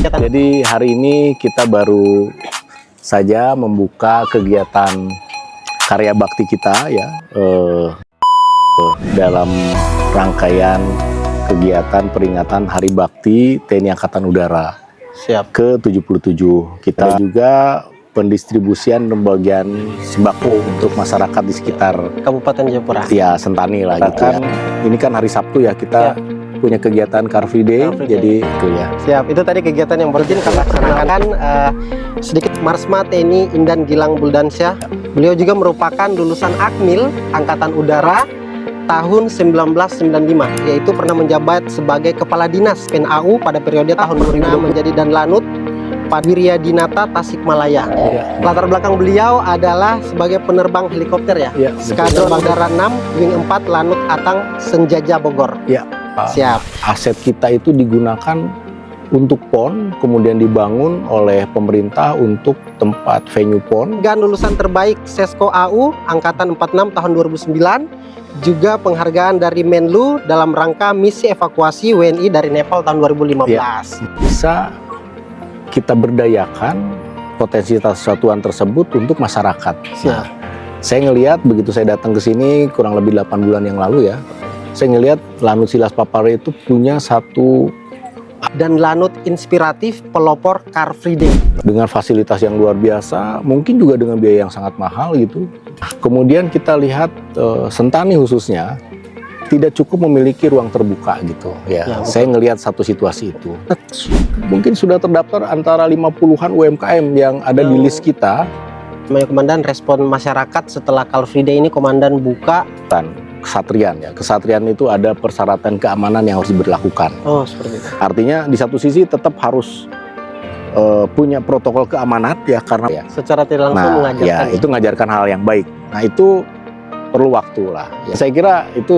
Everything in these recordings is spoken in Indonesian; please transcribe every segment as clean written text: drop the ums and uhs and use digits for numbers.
Jadi hari ini kita baru saja membuka kegiatan karya bakti kita ya dalam rangkaian kegiatan peringatan Hari Bakti TNI Angkatan Udara ke-77. Kita juga pendistribusian pembagian sembako untuk masyarakat di sekitar Kabupaten Jayapura. Ya, Sentani lah gitu ya. Ini kan hari Sabtu ya, kita punya kegiatan Car Free Day, jadi itu ya. Siap, itu tadi kegiatan yang baru kami laksanakan sedikit Marsma TNI Indan Gilang Buldansyah. Beliau juga merupakan lulusan Akmil Angkatan Udara tahun 1995, yaitu pernah menjabat sebagai Kepala Dinas PNAU pada periode tahun 2000 menjadi Danlanut Wirya Dinata Tasikmalaya. Latar belakang beliau adalah sebagai penerbang helikopter ya. Skadron Udara 6 Wing 4 Lanut Atang Senjaja Bogor. Ya. Siap. Aset kita itu digunakan untuk PON, kemudian dibangun oleh pemerintah untuk tempat venue PON. Dan lulusan terbaik Sesko AU Angkatan 46 tahun 2009, juga penghargaan dari Menlu dalam rangka misi evakuasi WNI dari Nepal tahun 2015. Bisa kita berdayakan potensi satuan tersebut untuk masyarakat. Nah, saya ngelihat begitu saya datang ke sini kurang lebih 8 bulan yang lalu ya, saya ngelihat Lanut Silas Papare itu punya satu dan lanut inspiratif pelopor Car Free Day dengan fasilitas yang luar biasa, mungkin juga dengan biaya yang sangat mahal gitu. Kemudian kita lihat Sentani khususnya tidak cukup memiliki ruang terbuka gitu ya. Saya ngelihat satu situasi itu. Mungkin sudah terdaftar antara 50-an UMKM yang ada di list kita. Komandan, respon masyarakat setelah Car Free Day ini Komandan buka kesatrian ya. Kesatrian itu ada persyaratan keamanan yang harus diberlakukan. Oh, seperti itu. Artinya di satu sisi tetap harus punya protokol keamanan ya, karena secara tidak langsung mengajarkan. Itu mengajarkan hal yang baik. Nah, itu perlu waktu lah. Ya, saya kira itu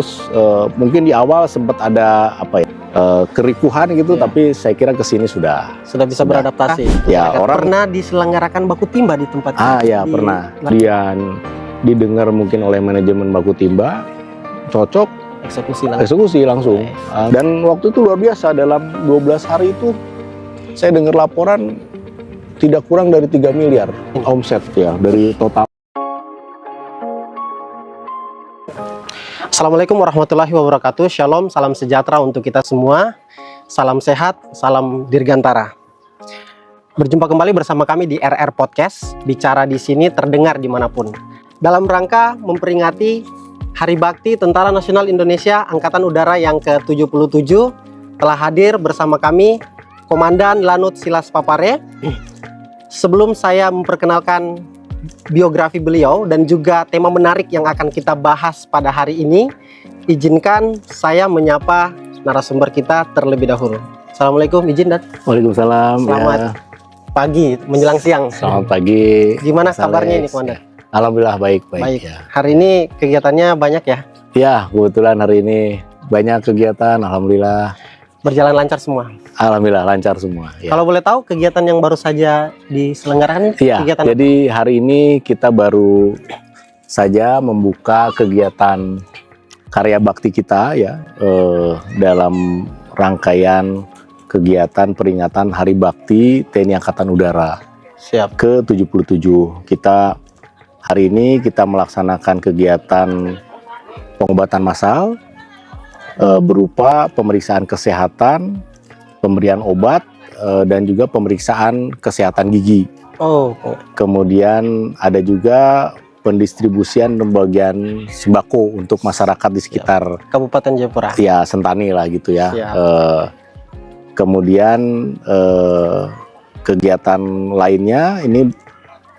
mungkin di awal sempat ada kerikuhan gitu, tapi saya kira kesini sudah bisa beradaptasi. Ya, orang pernah diselenggarakan baku timba di tempat pernah. Kemudian didengar mungkin oleh manajemen baku timba, cocok eksekusi langsung. Dan waktu itu luar biasa, dalam 12 hari itu saya dengar laporan tidak kurang dari 3 miliar omset ya dari total. Assalamualaikum warahmatullahi wabarakatuh. Shalom, salam sejahtera untuk kita semua. Salam sehat, salam dirgantara. Berjumpa kembali bersama kami di RR Podcast. Bicara di sini terdengar dimanapun. Dalam rangka memperingati Hari Bakti Tentara Nasional Indonesia Angkatan Udara yang ke-77, telah hadir bersama kami Komandan Lanut Silas Papare. Sebelum saya memperkenalkan biografi beliau dan juga tema menarik yang akan kita bahas pada hari ini, izinkan saya menyapa narasumber kita terlebih dahulu. Assalamualaikum, izin dan Waalaikumsalam. Selamat pagi menjelang siang. Selamat pagi. Gimana kabarnya ini, Komandan? Alhamdulillah baik. Ya. Hari ini kegiatannya banyak ya? Ya, kebetulan hari ini banyak kegiatan, alhamdulillah. Berjalan lancar semua? Alhamdulillah lancar semua. Ya. Kalau boleh tahu kegiatan yang baru saja diselenggarakan kegiatan? Jadi hari ini kita baru saja membuka kegiatan karya bakti kita ya dalam rangkaian kegiatan peringatan Hari Bakti TNI Angkatan Udara ke-77. Kita hari ini kita melaksanakan kegiatan pengobatan massal berupa pemeriksaan kesehatan, pemberian obat, dan juga pemeriksaan kesehatan gigi. Kemudian ada juga pendistribusian pembagian sembako untuk masyarakat di sekitar Kabupaten Jayapura. Ya, Sentani lah gitu ya. Kemudian kegiatan lainnya ini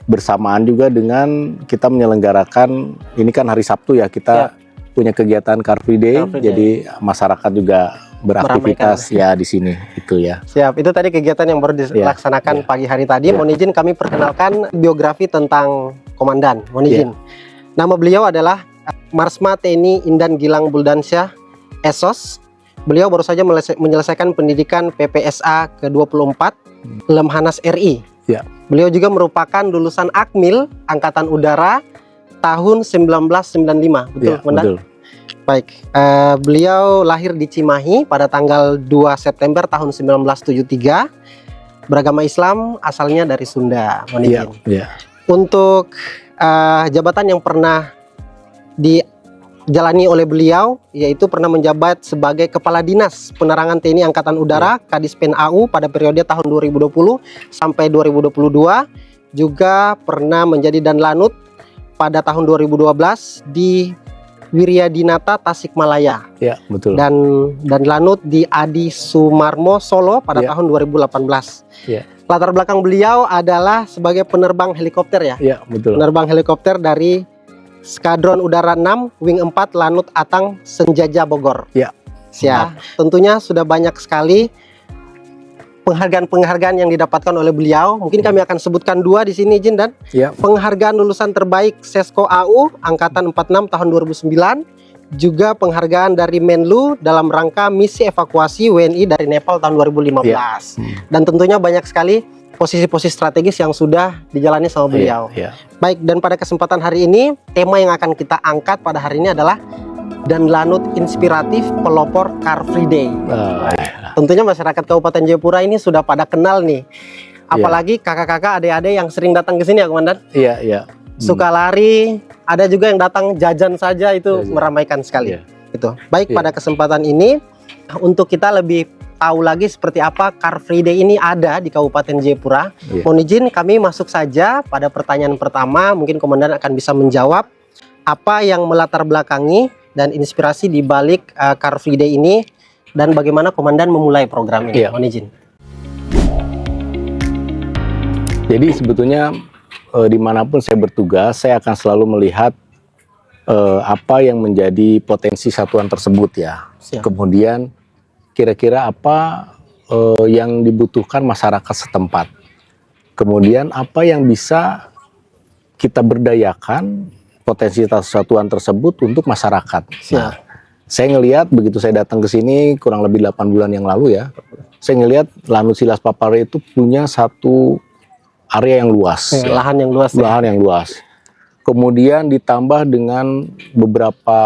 bersamaan juga dengan kita menyelenggarakan, ini kan hari Sabtu ya, kita punya kegiatan Car Free Day, jadi masyarakat juga beraktivitas ya di sini itu ya. Siap, itu tadi kegiatan yang baru dilaksanakan pagi hari tadi. Mohon izin kami perkenalkan biografi tentang Komandan. Mohon izin. Nama beliau adalah Marsma TNI Indan Gilang Buldansyah Esos. Beliau baru saja menyelesaikan pendidikan PPSA ke-24 Lemhanas RI. Beliau juga merupakan lulusan Akmil Angkatan Udara tahun 1995, betul, Komandan? Betul. Baik, beliau lahir di Cimahi pada tanggal 2 September tahun 1973. beragama Islam, asalnya dari Sunda. Mohon Iya, izin. iya. Untuk jabatan yang pernah dijalani oleh beliau, yaitu pernah menjabat sebagai Kepala Dinas Penerangan TNI Angkatan Udara, Kadis Pen AU pada periode tahun 2020 sampai 2022. Juga pernah menjadi Danlanut pada tahun 2012 di Wiryadinata Tasikmalaya. Ya, betul. Dan Danlanut di Adi Sumarmo Solo pada tahun 2018. Ya. Latar belakang beliau adalah sebagai penerbang helikopter ya. Iya, betul. Penerbang helikopter dari Skadron Udara 6 Wing 4 Lanut Atang Senjaja Bogor. Ya. Ya, tentunya sudah banyak sekali penghargaan-penghargaan yang didapatkan oleh beliau. Mungkin kami akan sebutkan 2 di sini, Jin, dan Ya. penghargaan lulusan terbaik Sesko AU angkatan 46 tahun 2009, juga penghargaan dari Menlu dalam rangka misi evakuasi WNI dari Nepal tahun 2015. Dan tentunya banyak sekali posisi-posisi strategis yang sudah dijalani sama beliau. Ya. Baik, dan pada kesempatan hari ini, tema yang akan kita angkat pada hari ini adalah Danlanut Inspiratif Pelopor Car Free Day. Tentunya masyarakat Kabupaten Jayapura ini sudah pada kenal nih. Apalagi kakak-kakak, adik-adik yang sering datang ke sini ya, Komandan. Iya, iya. Suka lari, ada juga yang datang jajan saja, itu meramaikan sekali. Gitu. Baik, pada kesempatan ini untuk kita lebih tahu lagi seperti apa Car Free Day ini ada di Kabupaten Jayapura. Mohon izin kami masuk saja pada pertanyaan pertama. Mungkin Komandan akan bisa menjawab apa yang melatar belakangi dan inspirasi di balik Car Free Day ini, dan bagaimana Komandan memulai program ini. Mohon izin. Jadi sebetulnya dimanapun saya bertugas, saya akan selalu melihat apa yang menjadi potensi satuan tersebut ya. Kemudian kira-kira apa yang dibutuhkan masyarakat setempat. Kemudian apa yang bisa kita berdayakan potensi satuan tersebut untuk masyarakat. Nah, saya ngelihat begitu saya datang ke sini kurang lebih 8 bulan yang lalu ya. Saya ngelihat Lanut Silas Papare itu punya satu area yang luas, lahan yang luas. Lahan yang luas. Kemudian ditambah dengan beberapa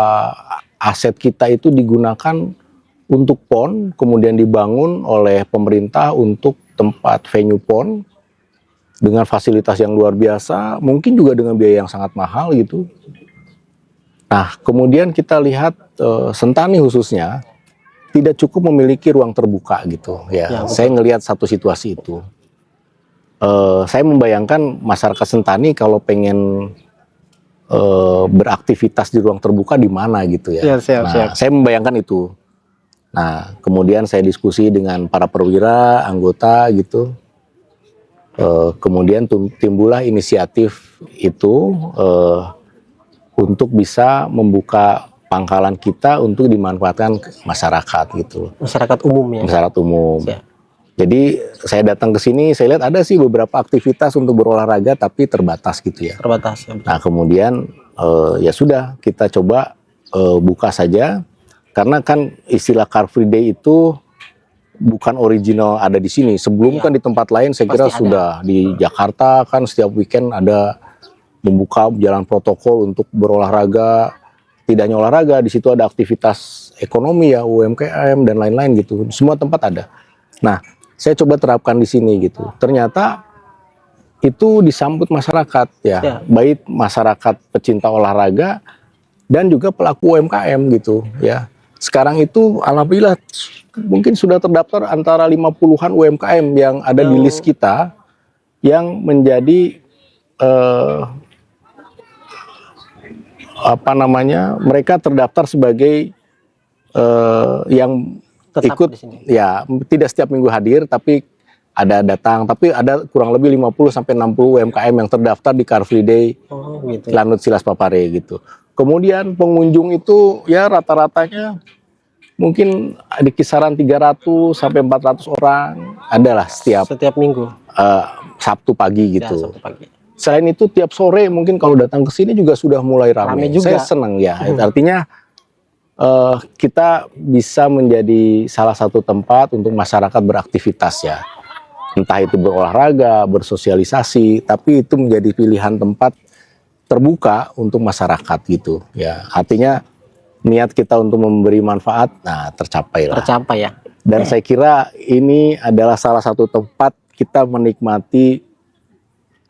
aset kita itu digunakan untuk PON, kemudian dibangun oleh pemerintah untuk tempat venue PON dengan fasilitas yang luar biasa, mungkin juga dengan biaya yang sangat mahal gitu. Nah, kemudian kita lihat Sentani khususnya tidak cukup memiliki ruang terbuka gitu ya. Saya ngelihat satu situasi itu. Saya membayangkan masyarakat Sentani kalau pengen beraktivitas di ruang terbuka di mana gitu ya. Saya membayangkan itu. Nah, kemudian saya diskusi dengan para perwira, anggota gitu. Kemudian timbullah inisiatif itu untuk bisa membuka pangkalan kita untuk dimanfaatkan masyarakat gitu. Masyarakat umum ya. Masyarakat umum. Jadi saya datang ke sini, saya lihat ada sih beberapa aktivitas untuk berolahraga tapi terbatas gitu ya. Terbatas. Ya. Nah kemudian ya sudah kita coba buka saja, karena kan istilah Car Free Day itu bukan original ada di sini. Sebelum kan di tempat lain saya kira sudah di Jakarta kan setiap weekend ada membuka jalan protokol untuk berolahraga. Tidak hanya olahraga, di situ ada aktivitas ekonomi ya, UMKM dan lain-lain gitu. Semua tempat ada. Nah, saya coba terapkan di sini gitu. Ternyata itu disambut masyarakat ya, baik masyarakat pecinta olahraga dan juga pelaku UMKM gitu ya. Sekarang itu alhamdulillah mungkin sudah terdaftar antara 50-an UMKM yang ada di list kita yang menjadi mereka terdaftar sebagai yang tetap ikut ya, tidak setiap minggu hadir tapi ada datang, tapi ada kurang lebih 50 sampai 60 UMKM yang terdaftar di Car Free Day Lanut Silas Papare gitu. Kemudian pengunjung itu ya rata-ratanya mungkin di kisaran 300 sampai 400 orang adalah setiap minggu. Sabtu pagi gitu. Ya, Sabtu pagi. Selain itu tiap sore mungkin kalau datang ke sini juga sudah mulai ramai. Saya senang ya. Artinya kita bisa menjadi salah satu tempat untuk masyarakat beraktivitas ya. Entah itu berolahraga, bersosialisasi, tapi itu menjadi pilihan tempat terbuka untuk masyarakat gitu ya. Artinya niat kita untuk memberi manfaat, nah tercapai lah. Tercapai ya. Dan saya kira ini adalah salah satu tempat kita menikmati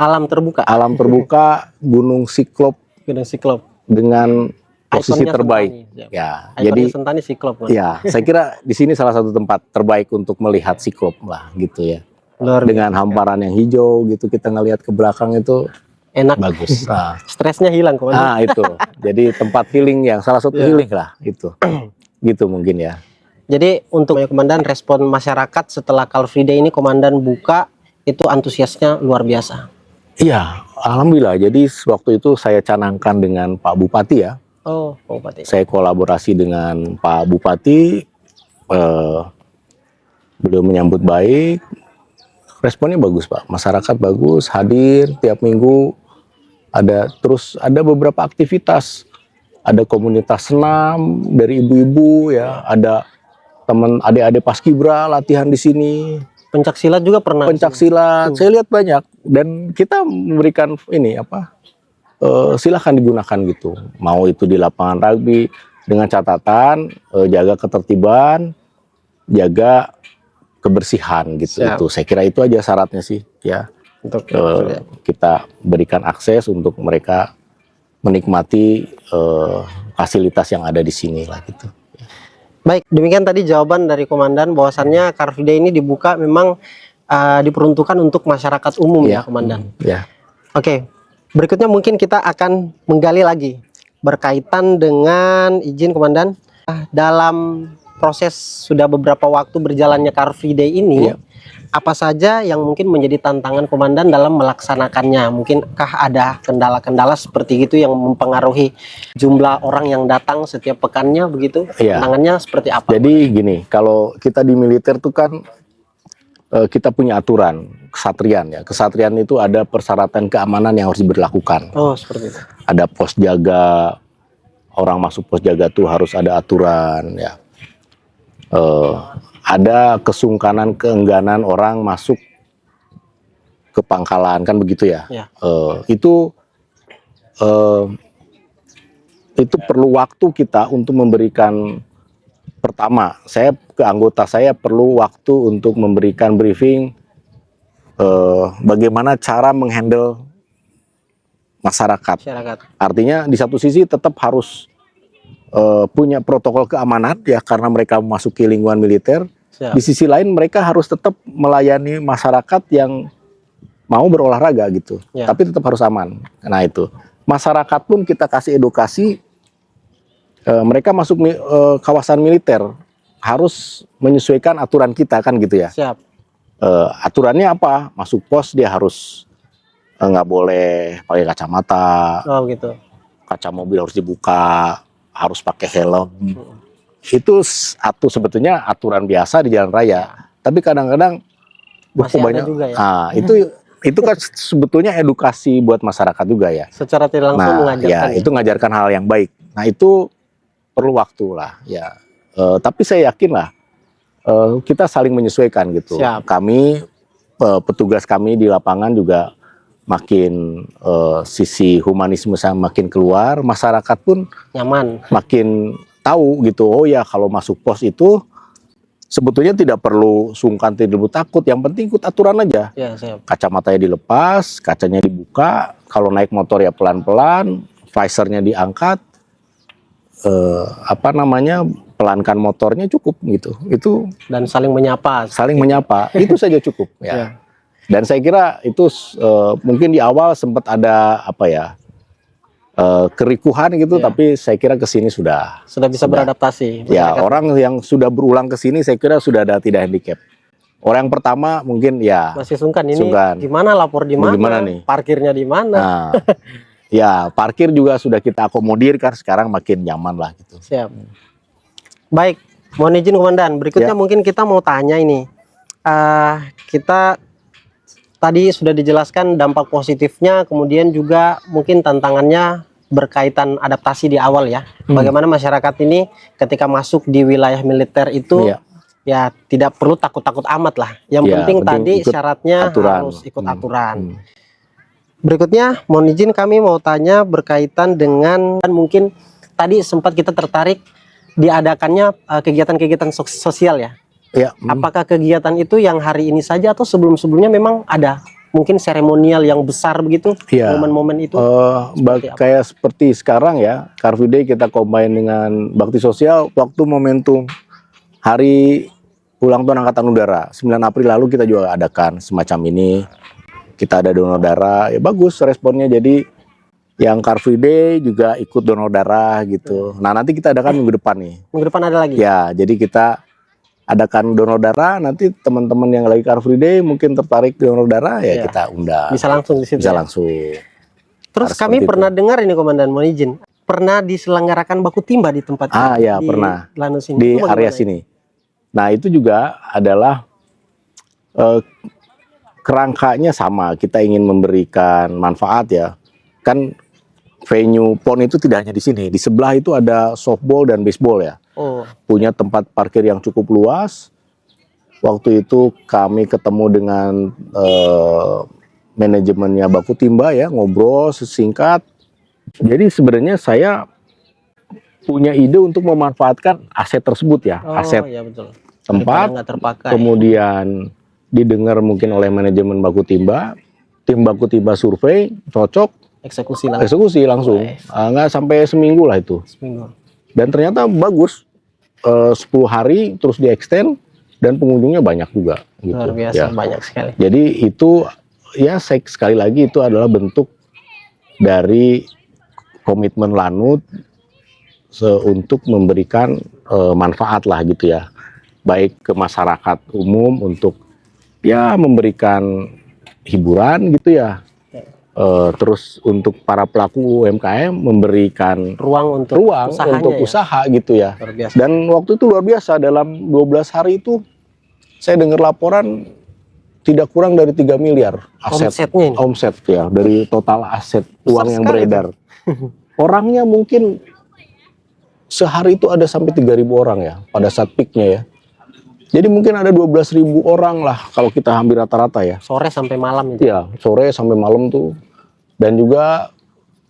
Alam terbuka. alam terbuka Gunung Siklop Gunung Siklop. dengan posisi Ikonnya terbaik. Sentani. Ya, Ikonnya jadi Sentani Siklop. Mas. ya saya kira di sini salah satu tempat terbaik untuk melihat Siklop lah gitu ya. Luar Dengan hamparan yang hijau gitu kita ngelihat ke belakang itu enak. bagus. Nah, Stresnya hilang komandan. itu. Jadi tempat healing yang salah satu Ya. healing lah gitu. Gitu mungkin ya. Jadi untuk komandan, respon masyarakat setelah Car Free Day ini komandan buka itu antusiasnya luar biasa. Iya, alhamdulillah. Jadi waktu itu saya canangkan dengan Pak Bupati ya. Oh, Pak Bupati. Saya kolaborasi dengan Pak Bupati. Beliau menyambut baik. Responnya bagus Pak. Masyarakat bagus, hadir tiap minggu. Terus ada beberapa aktivitas. Ada komunitas senam dari ibu-ibu ya. Ada teman adik-adik paskibra latihan di sini. Pencak silat juga pernah. Pencak silat, saya lihat banyak dan kita memberikan ini silahkan digunakan gitu. Mau itu di lapangan rugby dengan catatan jaga ketertiban, jaga kebersihan gitu. Siap. Itu saya kira itu aja syaratnya sih ya. Untuk Kita berikan akses untuk mereka menikmati fasilitas yang ada di sini lah gitu. Baik, demikian tadi jawaban dari komandan bahwasannya Car Free Day ini dibuka memang diperuntukkan untuk masyarakat umum ya, komandan. Ya. Oke, berikutnya mungkin kita akan menggali lagi berkaitan dengan izin komandan. Dalam proses sudah beberapa waktu berjalannya Car Free Day ini, Iya. apa saja yang mungkin menjadi tantangan komandan dalam melaksanakannya? Mungkinkah ada kendala-kendala seperti itu yang mempengaruhi jumlah orang yang datang setiap pekannya begitu? Iya. Tantangannya seperti apa? Jadi gini, kalau kita di militer tuh kan kita punya aturan kesatrian ya. Kesatrian itu ada persyaratan keamanan yang harus diberlakukan. Oh, seperti itu. Ada pos jaga, orang masuk pos jaga tuh harus ada aturan ya. Ada kesungkanan, keengganan orang masuk ke pangkalan kan begitu ya. Ya. Itu perlu waktu kita untuk memberikan. Pertama, anggota saya perlu waktu untuk memberikan briefing bagaimana cara menghandle masyarakat. Artinya di satu sisi tetap harus punya protokol keamanan ya karena mereka memasuki lingkungan militer. Siap. Di sisi lain mereka harus tetap melayani masyarakat yang mau berolahraga gitu. Ya. Tapi tetap harus aman. Nah itu. Masyarakat pun kita kasih edukasi. Mereka masuk kawasan militer harus menyesuaikan aturan kita kan gitu ya. Siap. Aturannya apa? Masuk pos dia harus nggak boleh pakai kacamata, Oh gitu. kaca mobil harus dibuka, harus pakai helm. Itu sebetulnya aturan biasa di jalan raya. Tapi kadang-kadang Masih ada banyak. juga ya? Nah, itu kan sebetulnya edukasi buat masyarakat juga ya. Secara tidak langsung Nah, mengajarkan. ya, itu ngajarkan hal yang baik. Nah, itu perlu waktu lah, ya. Tapi saya yakin lah, kita saling menyesuaikan gitu. Siap. Kami, petugas kami di lapangan juga makin sisi humanisme saya makin keluar, masyarakat pun Nyaman. makin tahu gitu. Oh ya, kalau masuk pos itu sebetulnya tidak perlu sungkan, tidak perlu takut. Yang penting ikut aturan aja. Ya, siap. Kacamatanya dilepas, kacanya dibuka, kalau naik motor ya pelan-pelan, visornya diangkat, pelankan motornya cukup gitu. Itu Dan saling menyapa. saling menyapa, itu saja cukup ya. Ya. Dan saya kira itu mungkin di awal sempat ada kerikuhan gitu, Ya. tapi saya kira kesini sudah Bisa beradaptasi. ya, Masyarakat. orang yang sudah berulang ke sini saya kira sudah ada tidak handicap. Orang yang pertama mungkin ya Masih sungkan ini. Sungkan. Gimana lapor di mana? Gimana nih? Parkirnya di mana? nah, ya parkir juga sudah kita akomodir kan sekarang makin nyaman lah gitu. Siap. Baik, mohon izin komandan. Berikutnya Ya. mungkin kita mau tanya ini. Kita tadi sudah dijelaskan dampak positifnya, kemudian juga mungkin tantangannya berkaitan adaptasi di awal ya. Bagaimana masyarakat ini ketika masuk di wilayah militer itu Iya. ya tidak perlu takut-takut amat lah. Yang Ya, penting penting tadi ikut syaratnya aturan. harus ikut aturan. Hmm. Berikutnya, mohon izin kami mau tanya berkaitan dengan mungkin tadi sempat kita tertarik diadakannya kegiatan-kegiatan sosial ya. Ya, Apakah kegiatan itu yang hari ini saja atau sebelum-sebelumnya memang ada mungkin seremonial yang besar begitu, Iya. momen-momen itu? Seperti apa? Kayak seperti sekarang ya, Car Free Day kita combine dengan bakti sosial waktu momentum hari ulang tahun Angkatan Udara 9 April lalu kita juga adakan semacam ini. Kita ada donor darah, ya bagus responnya. Jadi yang Car Free Day juga ikut donor darah gitu. Nah, nanti kita adakan minggu depan nih. Minggu depan ada lagi? Ya, jadi kita adakan donor darah, nanti teman-teman yang lagi Car Free Day mungkin tertarik donor darah ya, Iya. kita undang. Bisa langsung di situ. Bisa ya? langsung. Terus Harus kami seperti pernah dengar ini Komandan, mohon izin, pernah diselenggarakan baku timba di tempat Ya, di pernah. Lanus ini. Di Itu bagaimana area ya? sini. Nah, itu juga adalah kerangkanya sama. Kita ingin memberikan manfaat ya. Kan venue PON itu tidak hanya di sini. Di sebelah itu ada softball dan baseball ya. Oh, Punya tempat parkir yang cukup luas. Waktu itu kami ketemu dengan manajemennya Baku Timba ya, ngobrol sesingkat. Jadi sebenarnya saya punya ide untuk memanfaatkan aset tersebut ya, aset iya betul. tempat, Daripada nggak terpakai. kemudian didengar mungkin oleh manajemen Baku Timba, tim Baku Timba survei, cocok, Eksekusi langsung eksekusi langsung. Nggak sampai seminggu lah itu. seminggu. Dan ternyata bagus, 10 hari terus di extend dan pengunjungnya banyak juga. Gitu. Luar biasa, Ya. banyak sekali. Jadi itu ya sekali lagi itu adalah bentuk dari komitmen Lanut untuk memberikan manfaat lah gitu ya, baik ke masyarakat umum untuk ya memberikan hiburan gitu ya. Terus untuk para pelaku UMKM memberikan Ruang untuk ruang usahanya untuk ya? usaha gitu ya. Luar biasa. Dan waktu itu luar biasa, dalam 12 hari itu saya dengar laporan tidak kurang dari 3 miliar aset Omsetnya ini? omset ya, dari total aset uang yang sekali beredar. Orangnya mungkin sehari itu ada sampai 3.000 orang ya pada saat peaknya ya. Jadi mungkin ada 12.000 orang lah kalau kita hampir rata-rata ya. Sore sampai malam itu. Ya, sore sampai malam tuh. Dan juga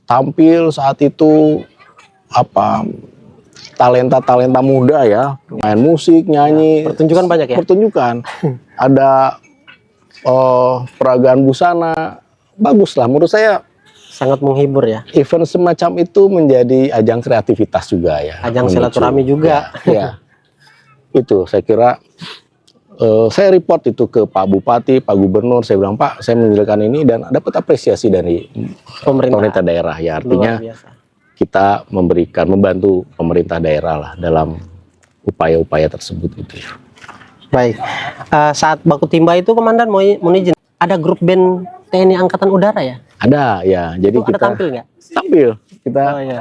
tampil saat itu talenta-talenta muda ya, main musik, nyanyi, Pertunjukan banyak ya? pertunjukan. Ada peragaan busana, bagus lah menurut saya. Sangat menghibur ya. Event semacam itu menjadi ajang kreativitas juga ya. Ajang memicu. silaturahmi juga. Ya. Itu saya kira saya report itu ke Pak Bupati, Pak Gubernur. Saya bilang, Pak, saya menjalankan ini dan dapat apresiasi dari pemerintah daerah ya. Artinya Luar biasa. kita membantu pemerintah daerah lah dalam upaya-upaya tersebut gitu. Baik. Saat Baku Timba itu Komandan mohon izin, ada grup band TNI Angkatan Udara ya? Ada ya. Jadi Itu ada kita tampil nggak? tampil. Kita Oh iya.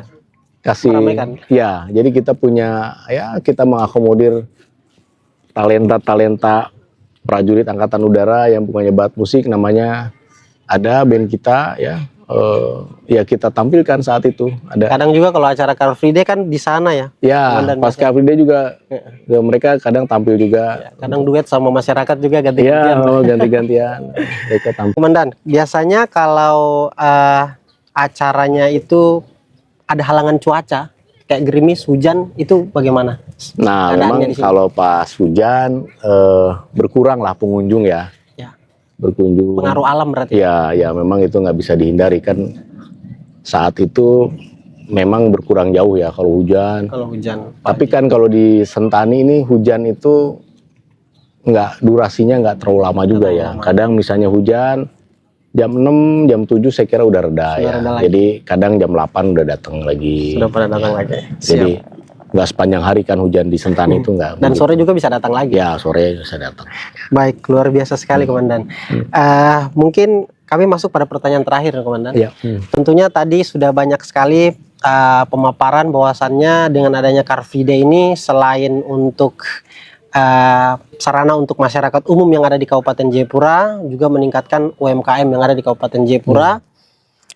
kasih Meramaikan. ya. Jadi kita punya ya, kita mengakomodir talenta-talenta prajurit Angkatan Udara yang punya bakat musik, namanya ada band kita ya. Ya kita tampilkan saat itu ada. Kadang juga kalau acara Car Free Day kan di sana ya. Ya, Komandan pas Car Free Day juga ya, mereka kadang tampil juga. Kadang duet sama masyarakat juga Ya, ganti-gantian. ganti-gantian. Mereka tampil. Komandan, biasanya kalau acaranya itu ada halangan cuaca, kayak gerimis, hujan, itu bagaimana? Nah, Keadaannya memang di sini? kalau pas hujan berkurang lah pengunjung ya. Ya. Berkunjung. Pengaruh alam berarti. Ya, ya memang itu nggak bisa dihindari kan. Saat itu memang berkurang jauh ya kalau hujan. Kalau hujan. Tapi kan kalau di Sentani ini hujan itu durasinya nggak terlalu lama juga terlalu ya. lama. Kadang misalnya hujan jam 6, jam 7 saya kira udah reda Sudah ya. reda lagi. Jadi kadang jam 8 udah datang lagi. Sudah pada datang lagi. Jadi nggak sepanjang hari kan hujan di Sentani itu nggak. Dan sore juga bisa datang lagi. Ya, sore bisa datang. Baik, luar biasa sekali Komandan. Mungkin kami masuk pada pertanyaan terakhir Komandan. Ya. Tentunya tadi sudah banyak sekali pemaparan bahwasannya dengan adanya Car Free Day ini selain untuk sarana untuk masyarakat umum yang ada di Kabupaten Jayapura, juga meningkatkan UMKM yang ada di Kabupaten Jayapura,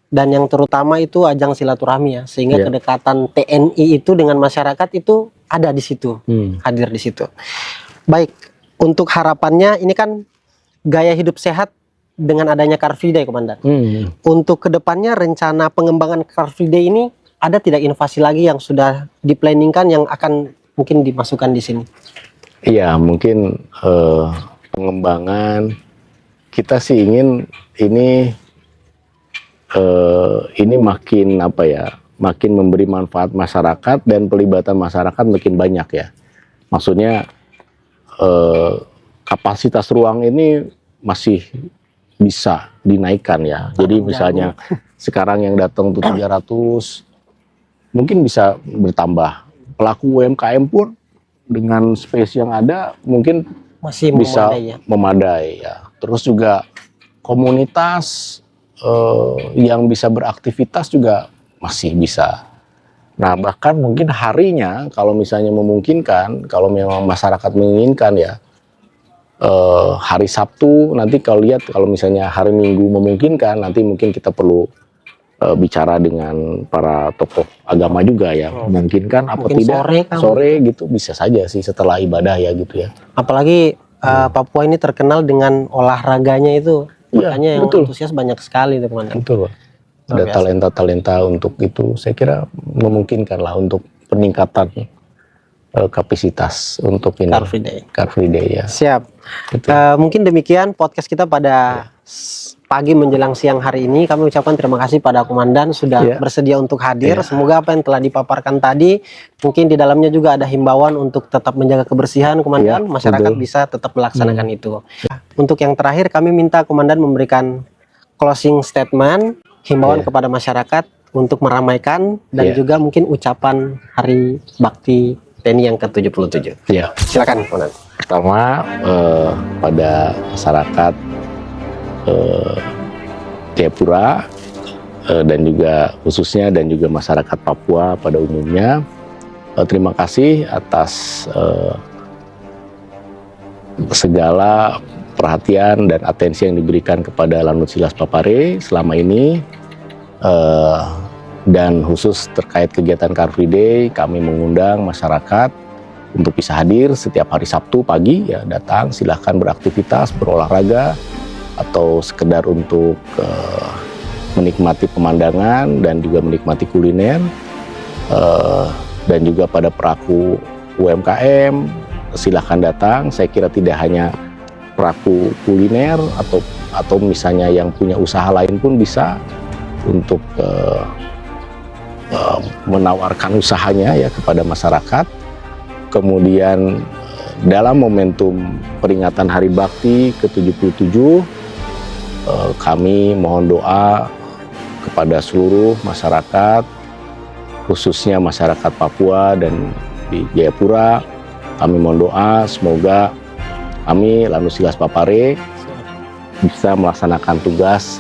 dan yang terutama itu ajang silaturahmi ya, sehingga Ya. kedekatan TNI itu dengan masyarakat itu ada di situ, hadir di situ. Baik, untuk harapannya ini kan gaya hidup sehat dengan adanya Car Free Day Komandan. Untuk kedepannya rencana pengembangan Car Free Day ini ada tidak inovasi lagi yang sudah diplanningkan yang akan mungkin dimasukkan di sini? Iya, mungkin pengembangan kita sih ingin ini makin apa ya, makin memberi manfaat masyarakat dan pelibatan masyarakat makin banyak ya. Maksudnya kapasitas ruang ini masih bisa dinaikkan ya. Jadi misalnya sekarang yang datang tuh 300, mungkin bisa bertambah. Pelaku UMKM pun dengan space yang ada mungkin Masih bisa memadai ya. memadai ya. Terus juga komunitas yang bisa beraktivitas juga masih bisa. Nah, bahkan mungkin harinya kalau misalnya memungkinkan, kalau memang masyarakat menginginkan ya, hari Sabtu nanti kalau lihat, kalau misalnya hari Minggu memungkinkan, nanti mungkin kita perlu bicara dengan para tokoh agama juga ya, memungkinkan apa Mungkin tidak sore gitu bisa saja sih setelah ibadah ya gitu ya. Apalagi Papua ini terkenal dengan olahraganya itu, Iya, makanya yang betul. antusias banyak sekali tuh Komandan. Betul, Pak. Ada Luar biasa. talenta-talenta untuk itu, saya kira memungkinkan lah untuk peningkatan kapasitas untuk ini. Car Free Day. Car Free Day ya. Siap. Betul. Mungkin demikian podcast kita pada pagi menjelang siang hari ini. Kami ucapkan terima kasih pada Komandan sudah Iya. bersedia untuk hadir. Iya. Semoga apa yang telah dipaparkan tadi, mungkin di dalamnya juga ada himbauan untuk tetap menjaga kebersihan Komandan. Iya, Masyarakat betul. bisa tetap melaksanakan itu. Untuk yang terakhir kami minta Komandan memberikan closing statement, himbauan Iya. kepada masyarakat untuk meramaikan dan Iya. juga mungkin ucapan Hari Bakti TNI yang ke-77. Ya, Silakan Komandan. pertama pada masyarakat Jayapura dan juga khususnya dan juga masyarakat Papua pada umumnya, terima kasih atas segala perhatian dan atensi yang diberikan kepada Lanut Silas Papare selama ini, dan khusus terkait kegiatan Car Free Day, kami mengundang masyarakat untuk bisa hadir setiap hari Sabtu pagi ya, datang silahkan beraktivitas, berolahraga atau sekedar untuk menikmati pemandangan dan juga menikmati kuliner, dan juga pada pelaku UMKM silahkan datang. Saya kira tidak hanya pelaku kuliner atau misalnya yang punya usaha lain pun bisa untuk menawarkan usahanya ya kepada masyarakat. Kemudian dalam momentum peringatan Hari Bakti ke-77, kami mohon doa kepada seluruh masyarakat, khususnya masyarakat Papua dan di Jayapura. Kami mohon doa semoga kami Lanut Silas Papare bisa melaksanakan tugas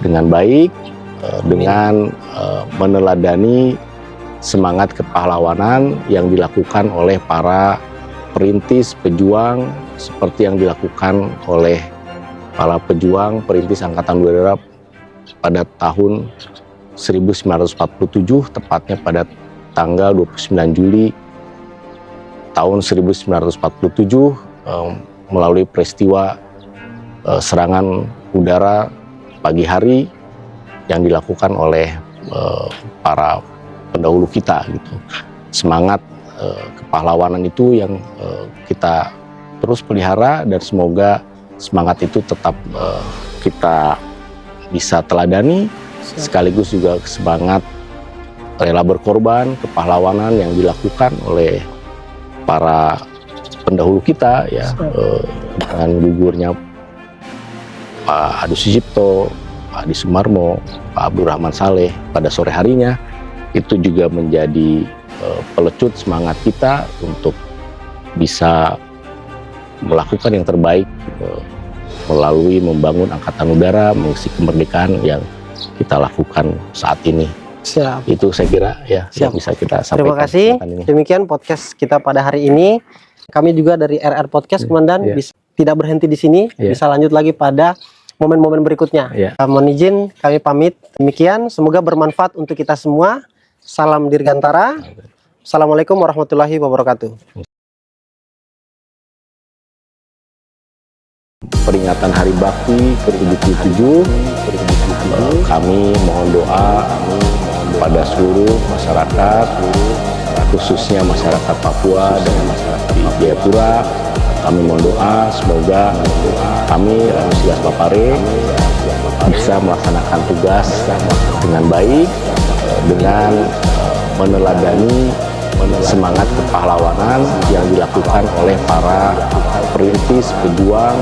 dengan baik, dengan meneladani semangat kepahlawanan yang dilakukan oleh para perintis pejuang, seperti yang dilakukan oleh para pejuang perintis Angkatan Udara pada tahun 1947, tepatnya pada tanggal 29 Juli tahun 1947, melalui peristiwa serangan udara pagi hari yang dilakukan oleh para pendahulu kita gitu. Semangat kepahlawanan itu yang kita terus pelihara, dan semoga semangat itu tetap kita bisa teladani, sekaligus juga semangat rela berkorban, kepahlawanan yang dilakukan oleh para pendahulu kita ya, dengan gugurnya Pak Adi Sucipto, Pak Adi Sumarmo, Pak Abdurrahman Saleh pada sore harinya, itu juga menjadi pelecut semangat kita untuk bisa melakukan yang terbaik melalui membangun Angkatan Udara, mengisi kemerdekaan yang kita lakukan saat ini. Siap. Itu saya kira ya yang Siap. bisa kita sampaikan. Terima kasih. kesempatan ini. Demikian podcast kita pada hari ini. Kami juga dari RR Podcast, Komandan, Iya. tidak berhenti di sini, Iya. bisa lanjut lagi pada momen-momen berikutnya. Iya. Mohon izin, kami pamit. Demikian, semoga bermanfaat untuk kita semua. Salam Dirgantara. Assalamualaikum warahmatullahi wabarakatuh. Peringatan Hari Bakti ke-77, kami mohon doa pada seluruh masyarakat, khususnya masyarakat Papua dan masyarakat di Jayapura. Kami mohon doa semoga kami Sigas Papare bisa melaksanakan tugas dengan baik, dengan meneladani semangat kepahlawanan yang dilakukan oleh para perintis, pejuang,